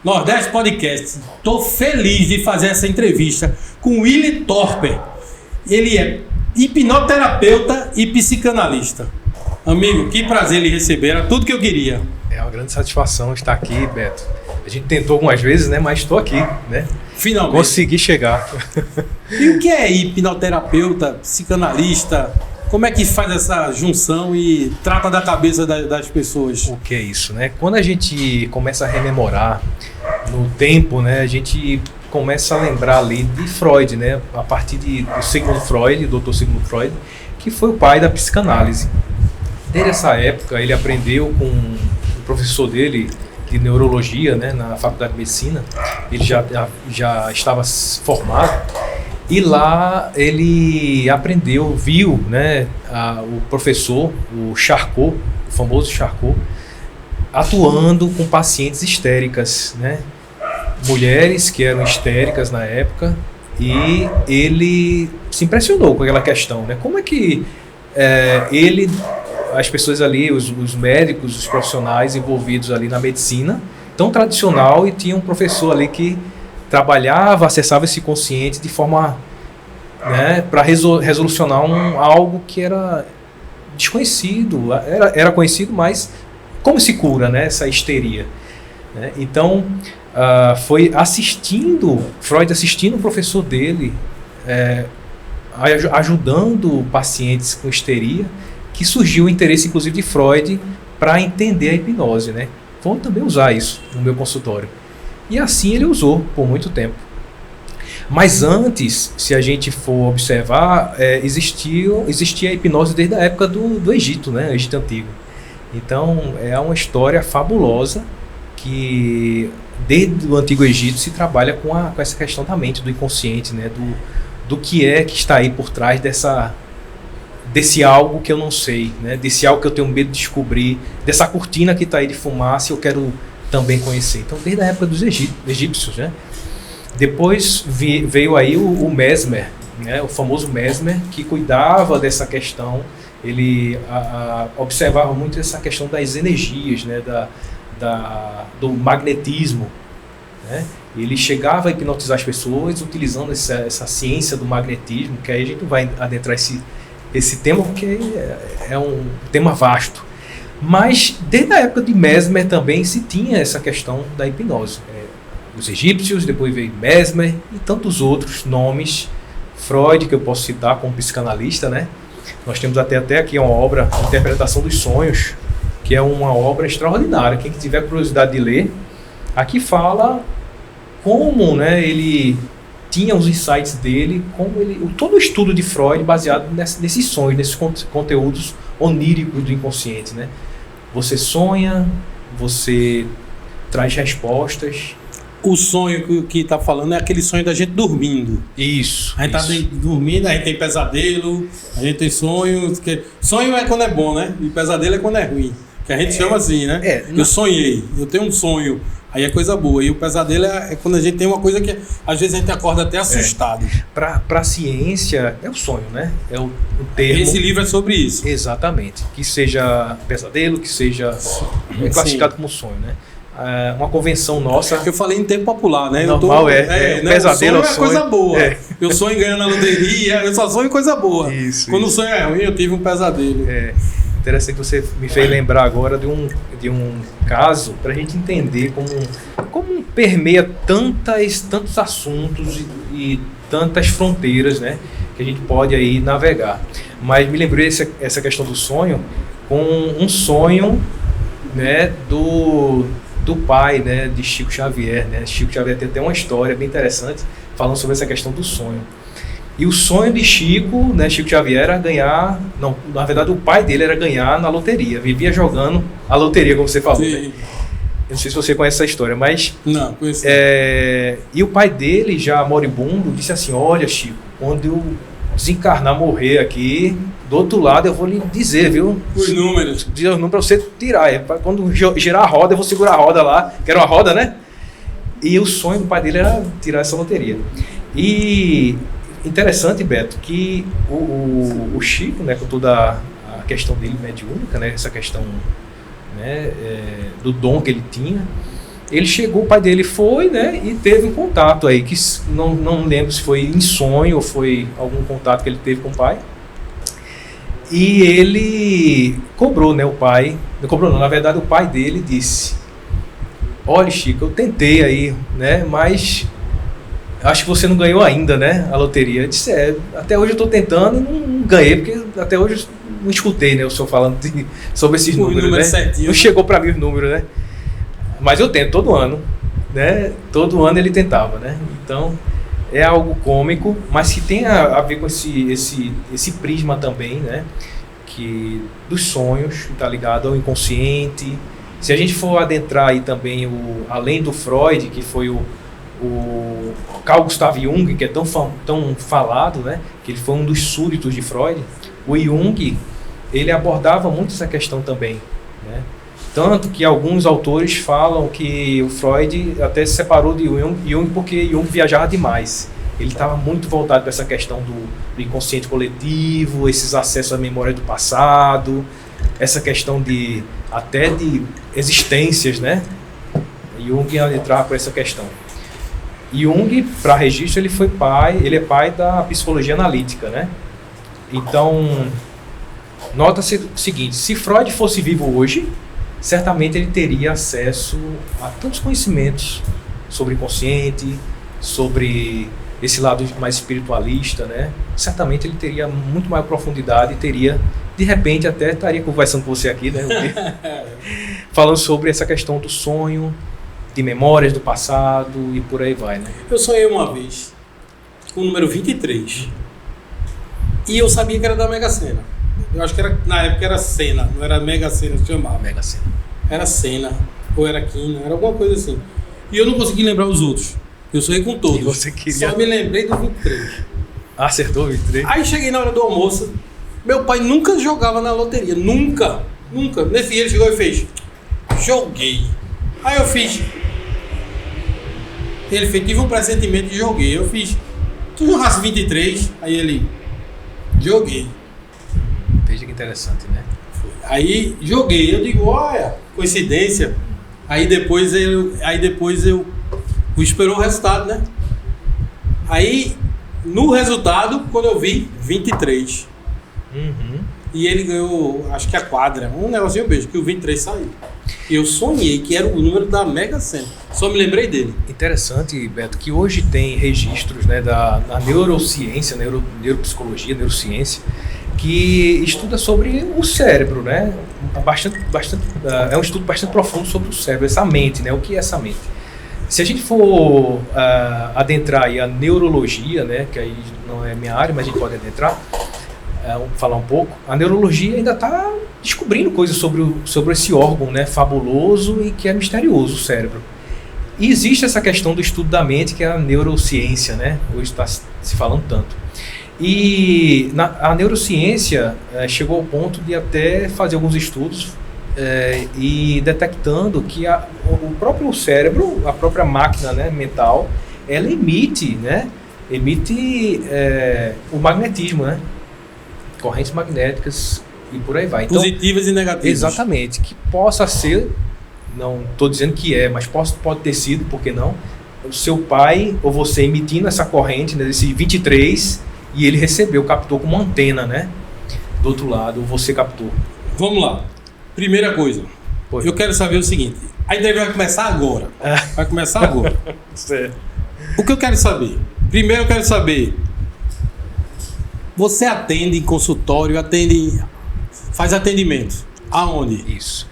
Nordeste Podcast. Estou feliz de fazer essa entrevista com Willy Torper. Ele é hipnoterapeuta e psicanalista. Amigo, que prazer lhe receber, era tudo que eu queria. É uma grande satisfação estar aqui, Beto. A gente tentou algumas vezes, né? Mas estou aqui, né? Finalmente. Consegui chegar. E o que é hipnoterapeuta, psicanalista? Como é que faz essa junção e trata da cabeça das pessoas? O que é isso, né? Quando a gente começa a rememorar no tempo, né? A gente começa a lembrar ali de Freud, né? A partir do Sigmund Freud, do Dr. Sigmund Freud, que foi o pai da psicanálise. Desde essa época, ele aprendeu com o professor dele de neurologia, né? Na Faculdade de Medicina. Ele já estava formado. E lá ele aprendeu, viu, né, o professor, o Charcot, o famoso Charcot, atuando com pacientes histéricas, né, mulheres que eram histéricas na época, e ele se impressionou com aquela questão, né, como é que as pessoas ali, os médicos, os profissionais envolvidos ali na medicina, tão tradicional, e tinha um professor ali que trabalhava, acessava esse consciente de forma, né, para resolucionar algo que era desconhecido, era conhecido, mas como se cura, né, essa histeria, né? Então, foi Freud assistindo o professor dele, ajudando pacientes com histeria, que surgiu o interesse, inclusive, de Freud para entender a hipnose, né? Vou também usar isso no meu consultório. E assim ele usou por muito tempo. Mas antes, se a gente for observar, existia a hipnose desde a época do Egito, né? Egito Antigo. Então, é uma história fabulosa que, desde o Antigo Egito, se trabalha com essa questão da mente, do inconsciente, né? Do que está aí por trás desse algo que eu não sei, né? Desse algo que eu tenho medo de descobrir, dessa cortina que está aí de fumaça, eu quero também conhecer. Então, desde a época dos egípcios, né? Depois veio aí o Mesmer, né? O famoso Mesmer, que cuidava dessa questão. Ele observava muito essa questão das energias, né? Do magnetismo, né? Ele chegava a hipnotizar as pessoas utilizando essa ciência do magnetismo, que aí a gente vai adentrar esse tema, porque é um tema vasto. Mas desde a época de Mesmer também se tinha essa questão da hipnose. Os egípcios, depois veio Mesmer e tantos outros nomes. Freud, que eu posso citar como psicanalista, né? Nós temos até aqui uma obra, Interpretação dos Sonhos, que é uma obra extraordinária. Quem tiver curiosidade de ler, aqui fala como, né, ele tinha os insights dele, todo o estudo de Freud baseado nesses sonhos, nesses conteúdos oníricos do inconsciente, né? Você sonha, você traz respostas. O sonho que está falando é aquele sonho da gente dormindo. Isso. A gente está dormindo, a gente tem pesadelo, a gente tem sonho. Sonho é quando é bom, né? E pesadelo é quando é ruim. Que a gente chama assim, né? Eu sonhei, eu tenho um sonho. Aí é coisa boa. E o pesadelo é quando a gente tem uma coisa que às vezes a gente acorda até assustado. Para a ciência é o sonho, né? É o termo. Esse livro é sobre isso. Exatamente. Que seja pesadelo, que seja classificado como sonho, né? Uma convenção nossa. Eu falei em termo popular, né? Normal, né? Pesadelo sonho é coisa boa. Eu sonho ganhando na loteria, eu só sonho coisa boa. Quando o sonho é ruim, eu tive um pesadelo. Interessante que você me fez lembrar agora de um caso para a gente entender como permeia tantos assuntos e tantas fronteiras, né, que a gente pode aí navegar. Mas me lembrei essa questão do sonho com um sonho, né, do pai, né, de Chico Xavier, né? Chico Xavier tem até uma história bem interessante falando sobre essa questão do sonho. E o sonho de Chico, né, Chico Xavier, era ganhar... Não, na verdade, o pai dele era ganhar na loteria. Vivia jogando a loteria, como você falou. Né? Eu não sei se você conhece essa história, mas... Não, conheço. E o pai dele, já moribundo, disse assim, olha, Chico, quando eu desencarnar, morrer aqui, do outro lado eu vou lhe dizer, viu? Os números. Dizer os números para você tirar. Quando girar a roda, eu vou segurar a roda lá, que era uma roda, né? E o sonho do pai dele era tirar essa loteria. E... interessante, Beto, que o Chico, né, com toda a questão dele mediúnica, né, essa questão, né, do dom que ele tinha, ele chegou, o pai dele foi, né, e teve um contato aí, que não lembro se foi em sonho ou foi algum contato que ele teve com o pai. E ele cobrou, né, o pai, não cobrou não, na verdade o pai dele disse: olha, Chico, eu tentei aí, né, mas acho que você não ganhou ainda, né, a loteria. Eu disse: até hoje eu estou tentando e não ganhei, porque até hoje eu não escutei, né, o senhor falando sobre esses números, né? Certinho, não chegou para mim os números, né? Mas eu tento todo ano, né? Todo ano ele tentava, né? Então é algo cômico, mas que tem a ver com esse prisma também, né? Que dos sonhos, está ligado ao inconsciente. Se a gente for adentrar aí também além do Freud, que foi o Carl Gustav Jung, que é tão falado, né? Que ele foi um dos súditos de Freud. O Jung, ele abordava muito essa questão também, né? Tanto que alguns autores falam que o Freud até se separou de Jung porque Jung viajava demais. Ele estava muito voltado para essa questão do inconsciente coletivo, esses acessos à memória do passado, essa questão até de existências, né? Jung entrava por essa questão. Jung, para registro, ele é pai da psicologia analítica, né? Então, nota-se o seguinte: se Freud fosse vivo hoje, certamente ele teria acesso a tantos conhecimentos sobre inconsciente, sobre esse lado mais espiritualista, né? Certamente ele teria muito mais profundidade e teria, de repente, até estaria conversando com você aqui, né? Falando sobre essa questão do sonho, de memórias do passado e por aí vai, né? Eu sonhei uma vez com o número 23 e eu sabia que era da Mega Sena. Eu acho que na época era Sena, não era Mega Sena, se chamava. Mega Sena. Era Sena, ou era Quina, era alguma coisa assim. E eu não consegui lembrar os outros. Eu sonhei com todos. E você queria... Só me lembrei do 23. Acertou o 23? Aí cheguei na hora do almoço. Meu pai nunca jogava na loteria. Nunca. Nesse dia ele chegou e fez: joguei. Aí eu fiz. Ele fez: tive um pressentimento e joguei. Eu fiz: tu jogasse 23? Aí ele: joguei. Veja que interessante, né? Aí joguei, eu digo: olha, coincidência. Aí depois eu esperou o resultado, né? Aí no resultado, quando eu vi 23. E ele ganhou, acho que a quadra, um negocinho beijo, que o 23 saiu. E eu sonhei que era o número da Mega Sena. Só me lembrei dele. Interessante, Beto, que hoje tem registros, né, da neurociência, neuropsicologia, neurociência, que estuda sobre o cérebro, né? É um estudo bastante profundo sobre o cérebro, essa mente, né? O que é essa mente? Se a gente for adentrar aí a neurologia, né? Que aí não é minha área, mas a gente pode adentrar, falar um pouco. A neurologia ainda está descobrindo coisas sobre esse órgão, né? Fabuloso e que é misterioso, o cérebro. E existe essa questão do estudo da mente, que é a neurociência, né? Hoje está se falando tanto. E a neurociência chegou ao ponto de até fazer alguns estudos e detectando que o próprio cérebro, a própria máquina, né, mental, ela emite o magnetismo, né? Correntes magnéticas e por aí vai. Então, positivas e negativas. Exatamente. Que possa ser, não estou dizendo que mas pode ter sido, por que não? O seu pai ou você emitindo essa corrente, né, desse 23, e ele captou com uma antena, né? Do outro lado, você captou. Vamos lá. Primeira coisa. Eu quero saber o seguinte. A entrevista vai começar agora. Vai começar agora. Certo. O que eu quero saber? Primeiro eu quero saber. Você atende em consultório, faz atendimento. Aonde? Isso.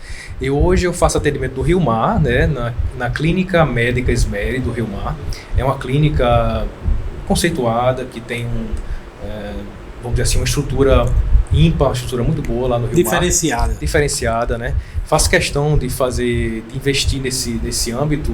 Hoje eu faço atendimento do Rio Mar, né? Na Clínica Médica Esmeri do Rio Mar. É uma clínica conceituada, que tem vamos dizer assim, uma estrutura ímpar, uma estrutura muito boa lá no Rio Mar. Diferenciada, né? Faço questão de investir nesse âmbito,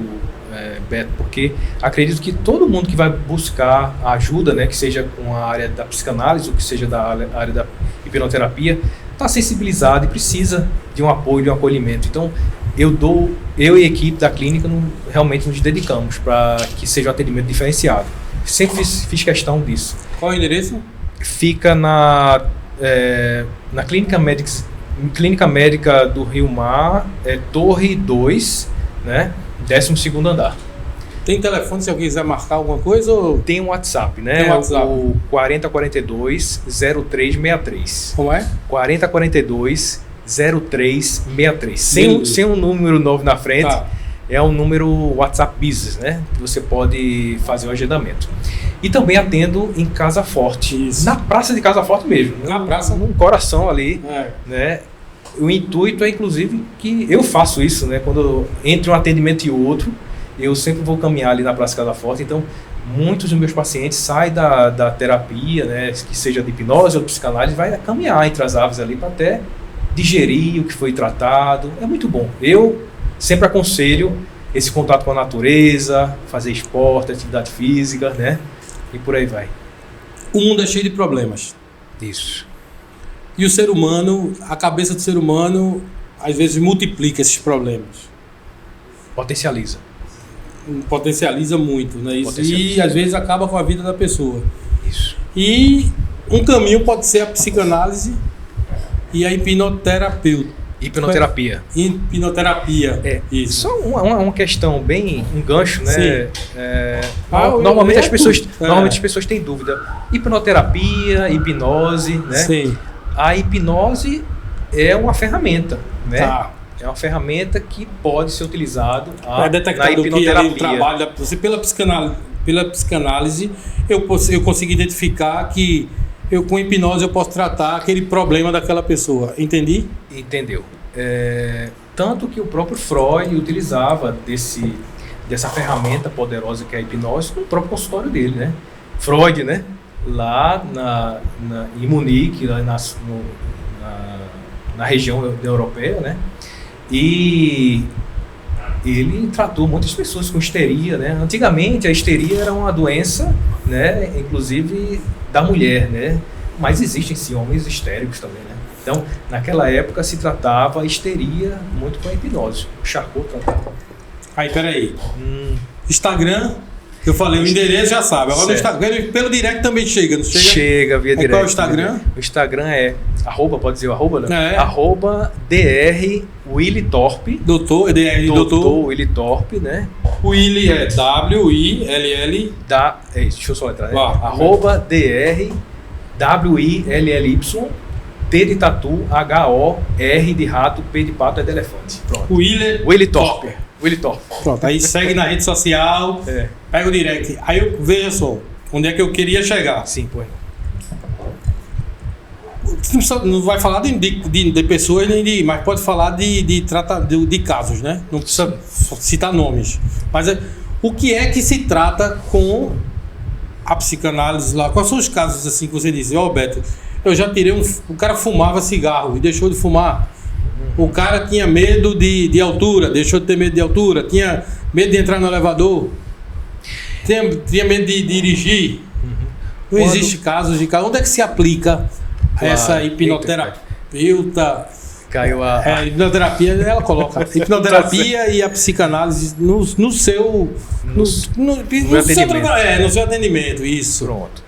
Beto, porque acredito que todo mundo que vai buscar ajuda, né, que seja com a área da psicanálise ou que seja da área da hipnoterapia, está sensibilizado e precisa de um apoio, de um acolhimento. Então, eu e a equipe da clínica realmente nos dedicamos para que seja um atendimento diferenciado. Sempre fiz questão disso. Qual é o endereço? Fica na Clínica Médica do Rio Mar, Torre 2, né? 12º andar. Tem telefone se alguém quiser marcar alguma coisa? Ou... Tem um WhatsApp, né? Tem um WhatsApp. O 4042-0363. Como é? 4042-0363. Sem um número 9 na frente. Tá. É um número WhatsApp Business, né? Que você pode fazer um agendamento. E também atendo em Casa Forte. Isso. Na praça de Casa Forte mesmo. Na praça? Num coração ali, É. né? O intuito é, inclusive, que eu faço isso, né? Quando entre um atendimento e outro, eu sempre vou caminhar ali na Praça Casa Forte. Então, muitos dos meus pacientes saem da terapia, né? Que seja de hipnose ou de psicanálise, vai caminhar entre as aves ali para até digerir o que foi tratado. É muito bom. Eu sempre aconselho esse contato com a natureza, fazer esporte, atividade física, né? E por aí vai. O mundo é cheio de problemas. Isso. E o ser humano, a cabeça do ser humano, às vezes multiplica esses problemas. Potencializa. Potencializa muito, né? Isso. Potencializa. E às vezes acaba com a vida da pessoa. Isso. E um caminho pode ser a psicanálise e a hipnoterapia. Hipnoterapia. Hipnoterapia. Isso. Só uma questão bem, um gancho, né? Sim. Normalmente as pessoas têm dúvida. Hipnoterapia, hipnose, né? Sim. A hipnose é uma ferramenta, né? Tá. É uma ferramenta que pode ser utilizada É detectado que ali o trabalho você pela psicanálise eu consigo identificar que com hipnose eu posso tratar aquele problema daquela pessoa. Entendi? Entendeu? Tanto que o próprio Freud utilizava dessa ferramenta poderosa que é a hipnose no próprio consultório dele, né? Freud, né? Lá em Munique, lá na região europeia, né? E ele tratou muitas pessoas com histeria, né? Antigamente a histeria era uma doença, né? Inclusive da mulher, né? Mas existem sim homens histéricos também, né? Então, naquela época se tratava a histeria muito com a hipnose. O Charcot tratava. Aí, peraí. Instagram, que eu falei, o endereço já sabe. Agora no Instagram, pelo direct também chega, não chega? Chega via direct. Qual é o Instagram? O Instagram é pode dizer o arroba, né? É. @Dr. Willy Torpe. Doutor Willy Torpe, né? Willy é W-I-L-L. Deixa eu só letrar, né? @Dr. WILLY T de tatu, H-O-R de rato, P de pato é de elefante. Pronto. Willy Torpe. Willy Torpe. Pronto, aí segue na rede social, pega o direct. Aí veja só, onde é que eu queria chegar. Sim, pô. Não vai falar de pessoas, mas pode falar de casos, né? Não precisa citar nomes. Mas o que é que se trata com a psicanálise lá? Quais são os casos assim que você disse? Beto, eu já tirei o cara fumava cigarro e deixou de fumar. O cara tinha medo de altura, deixou de ter medo de altura. Tinha medo de entrar no elevador. Tinha medo de dirigir. Não existe casos de caso. Onde é que se aplica essa hipnoterapeuta? Caiu a hipnoterapia, ela coloca hipnoterapia e a psicanálise no seu atendimento. Isso. Pronto.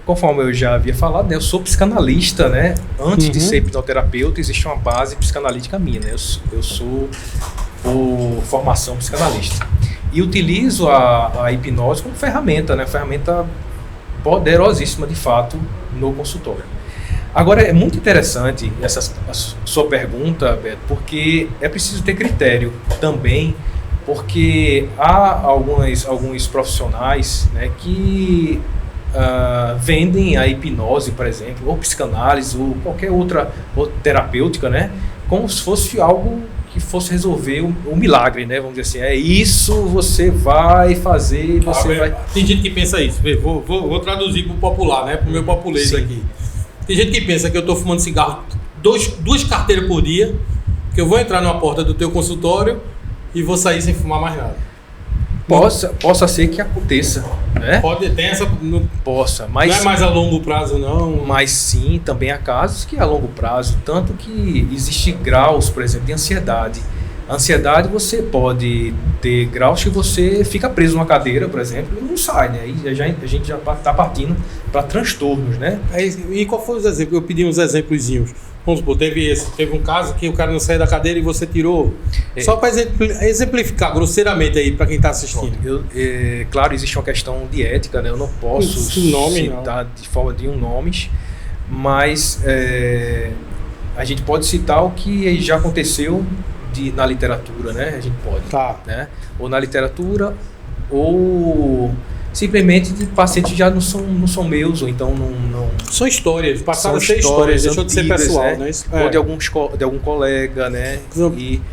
Conforme eu já havia falado, né, eu sou psicanalista, né? Antes de ser hipnoterapeuta, existe uma base psicanalítica minha, né? Eu sou por formação psicanalista. E utilizo a hipnose como ferramenta, né? Ferramenta poderosíssima, de fato, no consultório. Agora, é muito interessante a sua pergunta, Beto, porque é preciso ter critério também, porque há alguns profissionais, né, que vendem a hipnose, por exemplo, ou psicanálise, ou qualquer outra terapêutica, né, como se fosse algo que fosse resolver um milagre, né, vamos dizer assim, isso você vai fazer, vai... Tem gente que pensa isso, vou traduzir para o popular, né, para o meu populês aqui. Tem gente que pensa que eu estou fumando cigarro duas carteiras por dia, que eu vou entrar numa porta do teu consultório e vou sair sem fumar mais nada. Possa ser que aconteça, né? Pode ter essa... mas não é mais a longo prazo, não. Mas sim, também há casos que é a longo prazo, tanto que existe graus, por exemplo, de ansiedade. A ansiedade, você pode ter graus que você fica preso numa cadeira, por exemplo, e não sai, né? Aí a gente já está partindo para transtornos, né? E qual foram os exemplos? Eu pedi uns exemplozinhos. vamos supor, teve um caso que o cara não saiu da cadeira e você tirou. Só para exemplificar grosseiramente aí para quem está assistindo. Claro, existe uma questão de ética, né? Eu não posso citar de forma de nomes, mas a gente pode citar o que já aconteceu na literatura, né? A gente pode. Tá. Né? Ou na literatura, ou simplesmente de pacientes já não são meus, ou então não são histórias, passaram a ser histórias, deixou de ser pessoal, né? Ou de algum colega, né?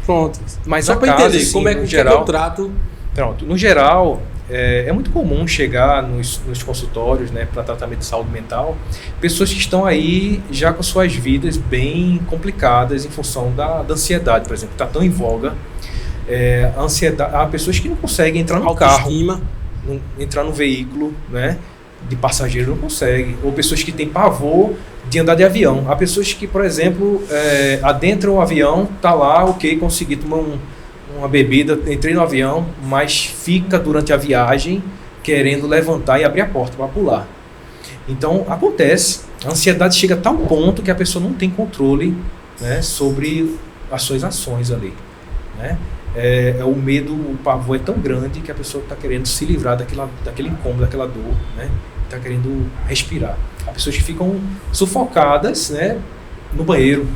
Pronto. Mas só para entender assim, como é que eu trato. Pronto. No geral, é muito comum chegar nos consultórios, né, para tratamento de saúde mental, pessoas que estão aí já com suas vidas bem complicadas em função da ansiedade, por exemplo, está tão em voga. A ansiedade, há pessoas que não conseguem entrar no carro, entrar no veículo, né, de passageiro, não conseguem. Ou pessoas que têm pavor de andar de avião. Há pessoas que, por exemplo, adentram o avião, tá lá, ok, consegui tomar uma bebida, entrei no avião, mas fica durante a viagem querendo levantar e abrir a porta para pular. Então, acontece. A ansiedade chega a tal ponto que a pessoa não tem controle, né, sobre as suas ações ali, né? O medo, o pavor é tão grande que a pessoa está querendo se livrar daquele incômodo, daquela dor, né? Está querendo respirar. Há pessoas que ficam sufocadas, né, no banheiro.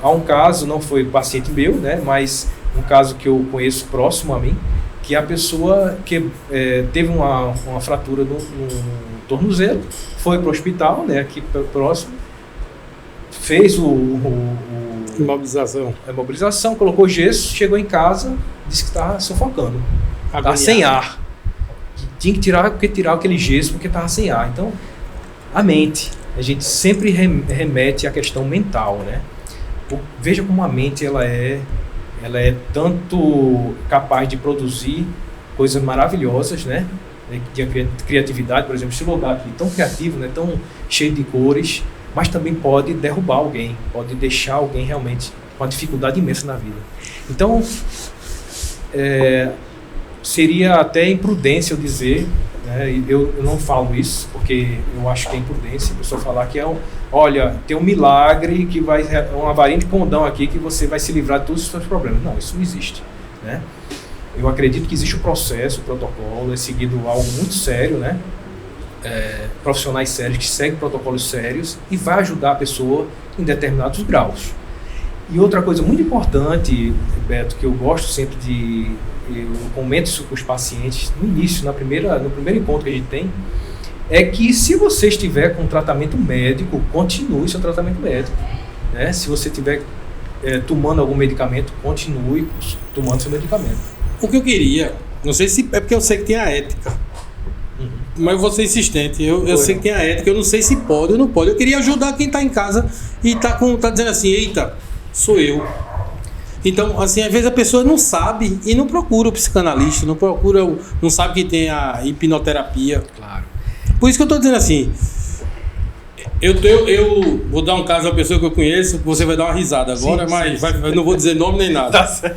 Há um caso, não foi paciente meu, né, mas um caso que eu conheço próximo a mim, que a pessoa que teve uma fratura no tornozelo, foi para o hospital, né, aqui próximo, fez imobilização, colocou gesso, chegou em casa, disse que estava sufocando, estava sem ar, tinha que tirar aquele gesso porque estava sem ar. Então, a mente, a gente sempre remete à questão mental, né? Veja como a mente ela é tanto capaz de produzir coisas maravilhosas, né? De criatividade, por exemplo, esse lugar aqui tão criativo, né? Tão cheio de cores, mas também pode derrubar alguém, pode deixar alguém realmente com uma dificuldade imensa na vida. Então, seria até imprudência eu dizer, né, eu não falo isso, porque eu acho que é imprudência a pessoa falar que olha, tem um milagre, que uma varinha de condão aqui, que você vai se livrar de todos os seus problemas. Não, isso não existe, né? Eu acredito que existe o processo, o protocolo, é seguido algo muito sério, né? Profissionais sérios que seguem protocolos sérios e vai ajudar a pessoa em determinados graus. E outra coisa muito importante, Beto, que eu gosto sempre eu comento isso com os pacientes no início, no primeiro encontro que a gente tem, é que se você estiver com tratamento médico, continue seu tratamento médico, né? Se você estiver tomando algum medicamento, continue tomando seu medicamento. O que eu queria, não sei se é porque eu sei que tem a ética, mas eu vou ser insistente, eu sei que tem a ética, eu não sei se pode ou não pode. Eu queria ajudar quem está em casa e está dizendo assim, eita, sou eu. Então, assim, às vezes a pessoa não sabe e não procura o psicanalista, não sabe que tem a hipnoterapia. Claro. Por isso que eu estou dizendo assim, eu vou dar um caso a uma pessoa que eu conheço, você vai dar uma risada agora, eu não vou dizer nome nem nada. Tá certo.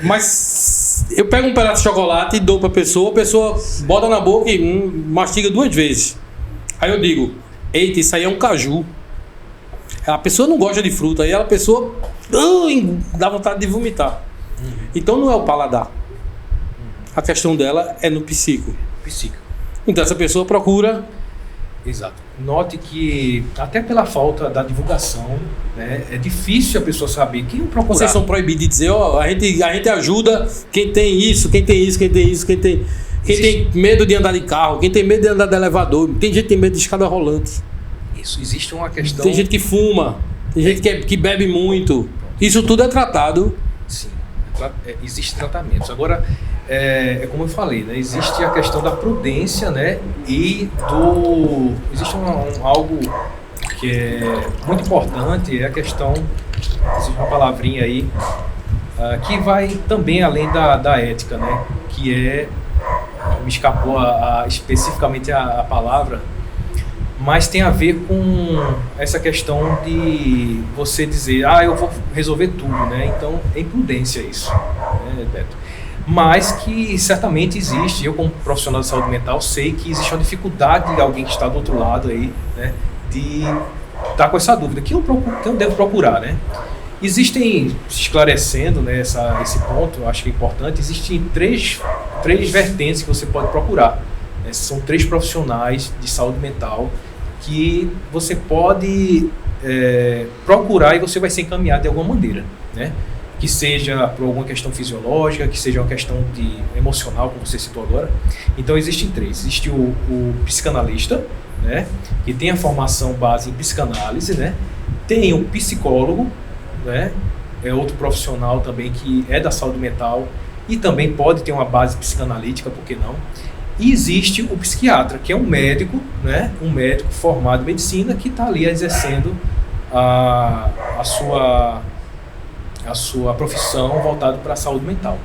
Mas eu pego um pedaço de chocolate e dou para a pessoa bota na boca e mastiga 2 vezes. Aí eu digo, eita, isso aí é um caju. A pessoa não gosta de fruta, aí a pessoa dá vontade de vomitar. Então não é o paladar. A questão dela é no psíquico. Então essa pessoa procura. Exato. Note que até pela falta da divulgação, né, é difícil a pessoa saber quem procurar. Vocês são proibidos de dizer, a gente ajuda quem tem isso, quem tem tem medo de andar de carro, quem tem medo de andar de elevador, tem gente que tem medo de escada rolante. Isso, existe uma questão. Tem gente que fuma, tem gente que bebe muito. Isso tudo é tratado. Sim, existem tratamentos. Agora, como eu falei, né, existe a questão da prudência, né, existe algo que é muito importante, é a questão, existe uma palavrinha aí, que vai também além da ética, né, que me escapou especificamente a palavra, mas tem a ver com essa questão de você dizer, eu vou resolver tudo, né? Então é imprudência isso, né, Beto? Mas que certamente existe, eu como profissional de saúde mental sei que existe uma dificuldade de alguém que está do outro lado aí, né, de está com essa dúvida, que eu devo procurar, né? Existem, esclarecendo, né, esse ponto, eu acho que é importante, existem três vertentes que você pode procurar. Né? São 3 profissionais de saúde mental que você pode procurar e você vai ser encaminhado de alguma maneira, né? Que seja por alguma questão fisiológica, que seja uma questão emocional, como você citou agora. Então existem 3. Existe o psicanalista, né? Que tem a formação base em psicanálise, né? Tem o psicólogo, né? É outro profissional também que é da saúde mental e também pode ter uma base psicanalítica, por que não? E existe o psiquiatra, que é um médico, né? Um médico formado em medicina que está ali exercendo a sua profissão voltada para a saúde mental.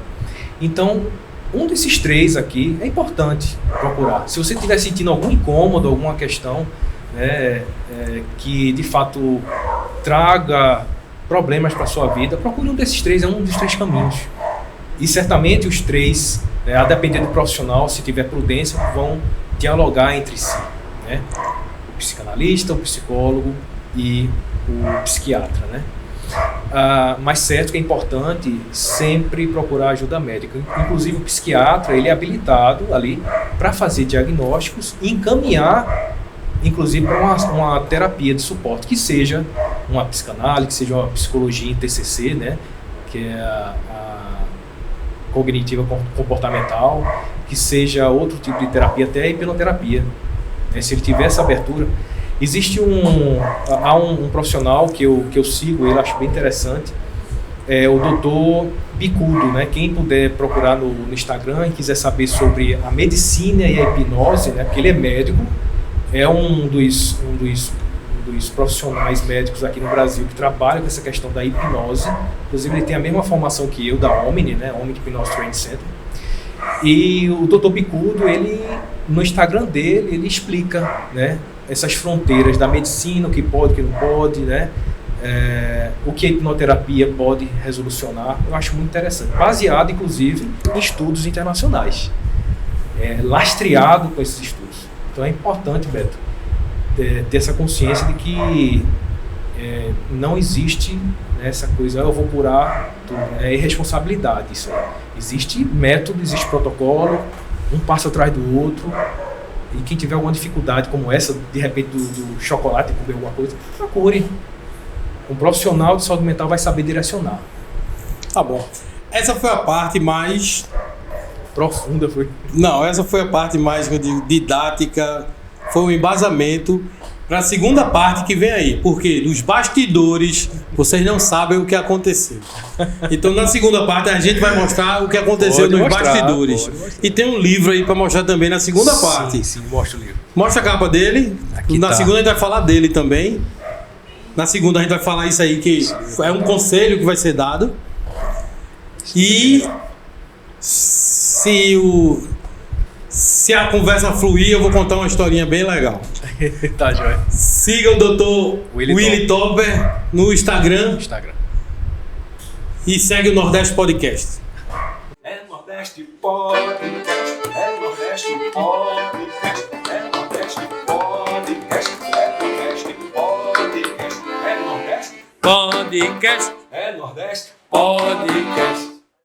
Então, um desses 3 aqui é importante procurar. Se você estiver sentindo algum incômodo, alguma questão, né, que de fato traga problemas para a sua vida, procure um desses 3, é um dos 3 caminhos. E certamente os 3, a depender do profissional, se tiver prudência, vão dialogar entre si. Né? O psicanalista, o psicólogo e o psiquiatra, né? Mas certo que é importante sempre procurar ajuda médica. Inclusive o psiquiatra, ele é habilitado ali para fazer diagnósticos e encaminhar, inclusive, para uma terapia de suporte, que seja uma psicanálise, que seja uma psicologia em TCC, né? Que é a cognitiva comportamental, que seja outro tipo de terapia, até a hipnoterapia. Né? Se ele tiver essa abertura. Existe há um profissional que eu sigo, ele acho bem interessante, é o Dr. Bicudo, né? Quem puder procurar no Instagram e quiser saber sobre a medicina e a hipnose, né? Porque ele é médico, é um dos profissionais médicos aqui no Brasil que trabalha com essa questão da hipnose. Inclusive ele tem a mesma formação que eu, da Omni, né? Omni Hypnose Training Center. E o Dr. Bicudo, ele, no Instagram dele, ele explica, né? Essas fronteiras da medicina, o que pode, o que não pode, né? O que a hipnoterapia pode resolucionar. Eu acho muito interessante, baseado inclusive em estudos internacionais, lastreado com esses estudos. Então é importante, Beto, ter essa consciência de que não existe, né, essa coisa, eu vou curar tudo, é irresponsabilidade isso. Existe método, existe protocolo, um passo atrás do outro. E quem tiver alguma dificuldade como essa, de repente do chocolate, comer alguma coisa, procure. Um profissional de saúde mental vai saber direcionar. Tá bom. Essa foi a parte mais... profunda, foi? Não, essa foi a parte mais didática, foi um embasamento para a segunda parte que vem aí. Porque nos bastidores, vocês não sabem o que aconteceu. Então, na segunda parte, a gente vai mostrar o que aconteceu nos bastidores. E tem um livro aí para mostrar também na segunda parte. Sim, mostra o livro. Mostra a capa dele. Aqui na tá. segunda, a gente vai falar dele também. Na segunda, a gente vai falar isso aí, que é um conselho que vai ser dado. E se a conversa fluir, eu vou contar uma historinha bem legal. Tá, joia. Siga o Dr. Willy Topper no Instagram. E segue o Nordeste Podcast. É Nordeste Podcast. É Nordeste Podcast. É Nordeste Podcast. É Nordeste Podcast. É Nordeste Podcast.